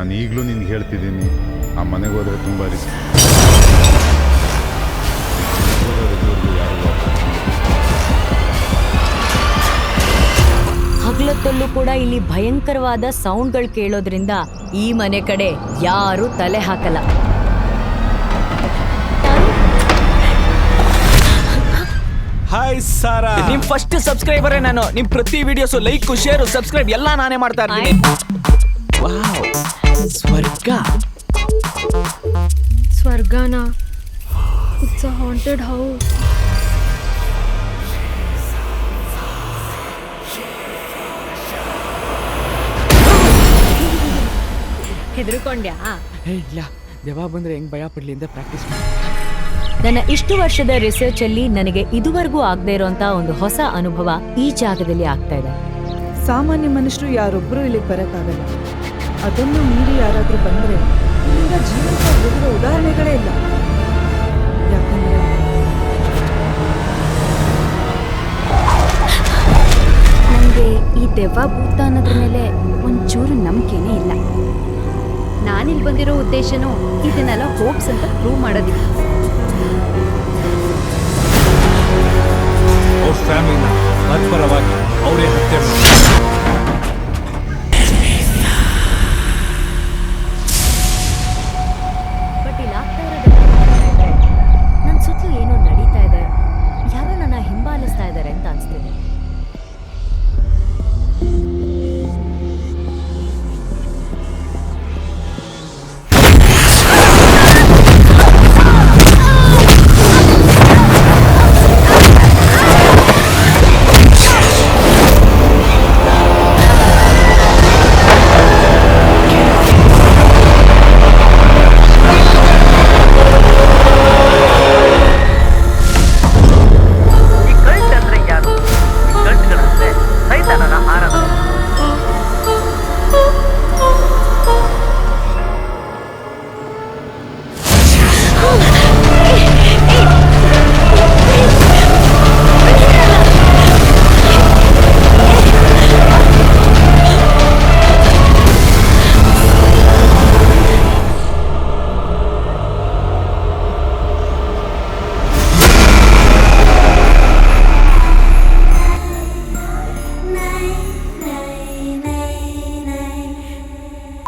ನಾನು ಈಗಲೂ ನಿನ್ಗೆ ಹೇಳ್ತಿದ್ದೀನಿ, ಆ ಮನೆಗೆ ಹೋದರೆ ತುಂಬ ರಿಸ್ಕ್. ಹಗಲೊತ್ತಲ್ಲೂ ಕೂಡ ಇಲ್ಲಿ ಭಯಂಕರವಾದ ಸೌಂಡ್ಗಳು ಕೇಳೋದ್ರಿಂದ ಈ ಮನೆ ಕಡೆ ಯಾರು ತಲೆ ಹಾಕಲ್ಲ. ಹಾಯ್ ಸಾರಾ, ನಿಮ್ ಫಸ್ಟ್ ಸಬ್ಸ್ಕ್ರೈಬರ್ ನಾನು. ನಿಮ್ ಪ್ರತಿ ವಿಡಿಯೋಸ್ ಲೈಕ್ ಶೇರ್ ಸಬ್ಸ್ಕ್ರೈಬ್ ಎಲ್ಲ ನಾನೇ ಮಾಡ್ತಾ ಇರ್ತೀನಿ. ವಾವ್, ಸ್ವರ್ಗ. ಸ್ವರ್ಗನಾ? It's a haunted house. ಹೆದರ್ಕೊಂಡ್ಯಾ? ಇಲ್ಲ, ದೆವ್ವ ಬಂದ್ರೆ ಹೆಂಗ್ ಭಯ ಪಡ್ಲಿ ಅಂತ ಪ್ರಾಕ್ಟೀಸ್ ಮಾಡಿ. ನನ್ನ ಇಷ್ಟು ವರ್ಷದ ರಿಸರ್ಚ್ ಅಲ್ಲಿ ನನಗೆ ಇದುವರೆಗೂ ಆಗದೆ ಇರೋಂತ ಒಂದು ಹೊಸ ಅನುಭವ ಈ ಜಾಗದಲ್ಲಿ ಆಗ್ತಾ ಇದೆ. ಸಾಮಾನ್ಯ ಮನುಷ್ಯರು ಯಾರೊಬ್ಬರು ಇಲ್ಲಿಗೆ ಬರೋಕ್ಕಾಗಲ್ಲ. ಅದನ್ನು ಮೀರಿ ಯಾರಾದರೂ ಬಂದರೆ ಇಲ್ಲಿಂದ ಜೀವಂತ ಹೋಗಿರೋ ಉದಾಹರಣೆಗಳೇ ಇಲ್ಲ. ಯಾಕಂದ್ರೆ ನನಗೆ ಈ ದೆವ್ವ ಭೂತ ಅನ್ನೋದ್ರ ಮೇಲೆ ಒಂಚೂರು ನಂಬಿಕೆನೇ ಇಲ್ಲ. ನಾನಿಲ್ಲಿ ಬಂದಿರೋ ಉದ್ದೇಶನೂ ಇದನ್ನೆಲ್ಲ ಹೋಪ್ಸ್ ಅಂತ ಪ್ರೂವ್ ಮಾಡೋದಿಲ್ಲ.